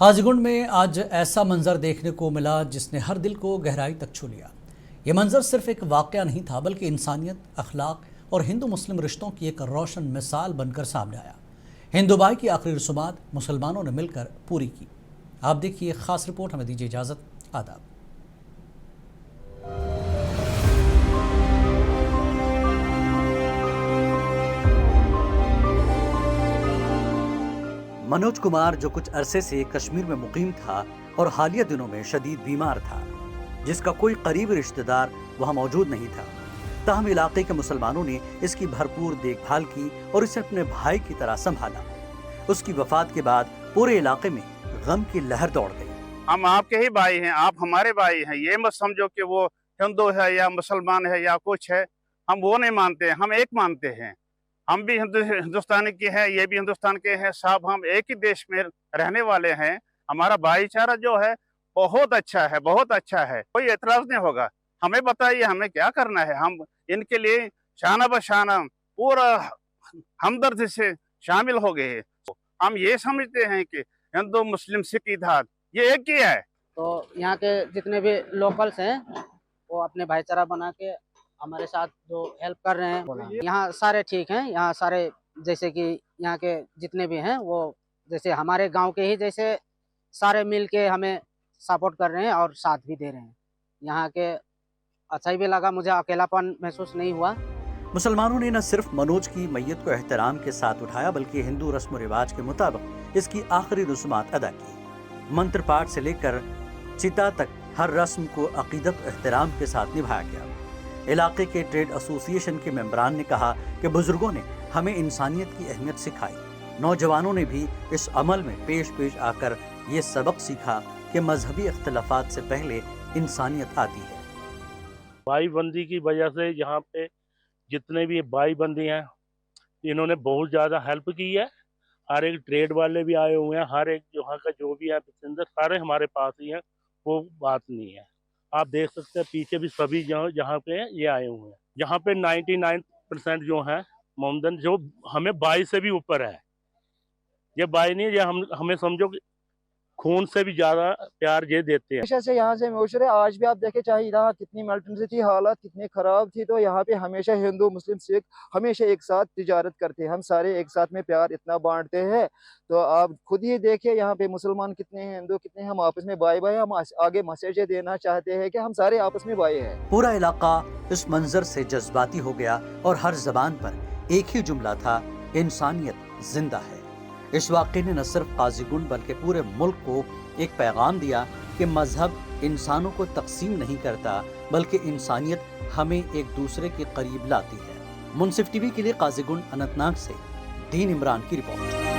काजीगुंड में आज ऐसा मंजर देखने को मिला जिसने हर दिल को गहराई तक छू लिया। ये मंजर सिर्फ एक वाक़या नहीं था बल्कि इंसानियत, अखलाक और हिंदू मुस्लिम रिश्तों की एक रोशन मिसाल बनकर सामने आया। हिंदू भाई की आखिरी रसूमात मुसलमानों ने मिलकर पूरी की। आप देखिए खास रिपोर्ट, हमें दीजिए इजाज़त। आदाब। मनोज कुमार जो कुछ अरसे से कश्मीर में मुकीम था और हालिया दिनों में शदीद बीमार था, जिसका कोई करीबी रिश्तेदार वहां मौजूद नहीं था, ताहम इलाके के मुसलमानों ने इसकी भरपूर देखभाल की और इसे अपने भाई की तरह संभाला। उसकी वफात के बाद पूरे इलाके में गम की लहर दौड़ गई। हम आपके ही भाई हैं, आप हमारे भाई हैं। ये मत समझो कि वो हिंदू है या मुसलमान है या कुछ है। हम वो नहीं मानते, हम एक मानते हैं। हम भी हिंदुस्तान के हैं, ये भी हिंदुस्तान के हैं। सब हम एक ही देश में रहने वाले हैं। हमारा भाईचारा जो है बहुत अच्छा है, बहुत अच्छा है। कोई एतराज नहीं होगा। हमें बताइए हमें क्या करना है। हम इनके लिए शाना बशाना पूरा हमदर्द से शामिल हो गए हैं। हम ये समझते हैं कि हिंदू मुस्लिम सिख इत्तेहाद ये एक ही है। तो यहाँ के जितने भी लोकल्स हैं वो अपने भाईचारा बना के हमारे साथ जो हेल्प कर रहे हैं, यहाँ सारे ठीक हैं। यहाँ सारे जैसे कि यहाँ के जितने भी हैं वो जैसे हमारे गांव के ही जैसे सारे मिल के हमें सपोर्ट कर रहे हैं और साथ भी दे रहे हैं। यहाँ के अच्छा ही भी लगा, मुझे अकेलापन महसूस नहीं हुआ। मुसलमानों ने न सिर्फ मनोज की मैयत को एहतराम के साथ उठाया बल्कि हिंदू रस्म रिवाज के मुताबिक इसकी आखिरी रसूमात अदा की। मंत्र पाठ से लेकर चिता तक हर रस्म को अकीदत एहतराम के साथ निभाया गया। इलाके के ट्रेड एसोसिएशन के मेंबरान ने कहा कि बुजुर्गों ने हमें इंसानियत की अहमियत सिखाई। नौजवानों ने भी इस अमल में पेश पेश आकर ये सबक सीखा कि मजहबी इख्तलाफात से पहले इंसानियत आती है। भाई बंदी की वजह से यहाँ पे जितने भी भाई बंदी हैं इन्होंने बहुत ज़्यादा हेल्प की है। हर एक ट्रेड वाले भी आए हुए हैं, हर एक यहाँ का जो भी है पैसेंजर सारे हमारे पास ही हैं। वो बात नहीं है। आप देख सकते हैं पीछे भी सभी जहाँ पे ये आए हुए हैं। यहाँ पे 99% जो है मोमदन जो हमें भाई से भी ऊपर है। ये भाई नहीं, ये हमें समझो कि खून से भी ज्यादा प्यार ये देते हैं। हमेशा से यहाँ से मशहूर है। आज भी आप देखे चाहे यहाँ कितनी इमरजेंसी थी, हालत कितनी खराब थी, तो यहाँ पे हमेशा हिंदू मुस्लिम सिख हमेशा एक साथ तिजारत करते हैं। हम सारे एक साथ में प्यार इतना बांटते हैं। तो आप खुद ही देखिए यहाँ पे मुसलमान कितने हैं, हिंदू कितने हैं। हम आपस में भाई भाई। हम आगे मैसेज देना चाहते हैं कि हम सारे आपस में भाई हैं। पूरा इलाका इस मंजर से जज्बाती हो गया और हर जबान पर एक ही जुमला था, इंसानियत जिंदा है। इस वाक़े ने न सिर्फ काजीगुंड बल्कि पूरे मुल्क को एक पैगाम दिया कि मजहब इंसानों को तकसीम नहीं करता बल्कि इंसानियत हमें एक दूसरे के करीब लाती है। मुनसिफ टीवी के लिए काजीगुंड अनंतनाग से दीन इमरान की रिपोर्ट।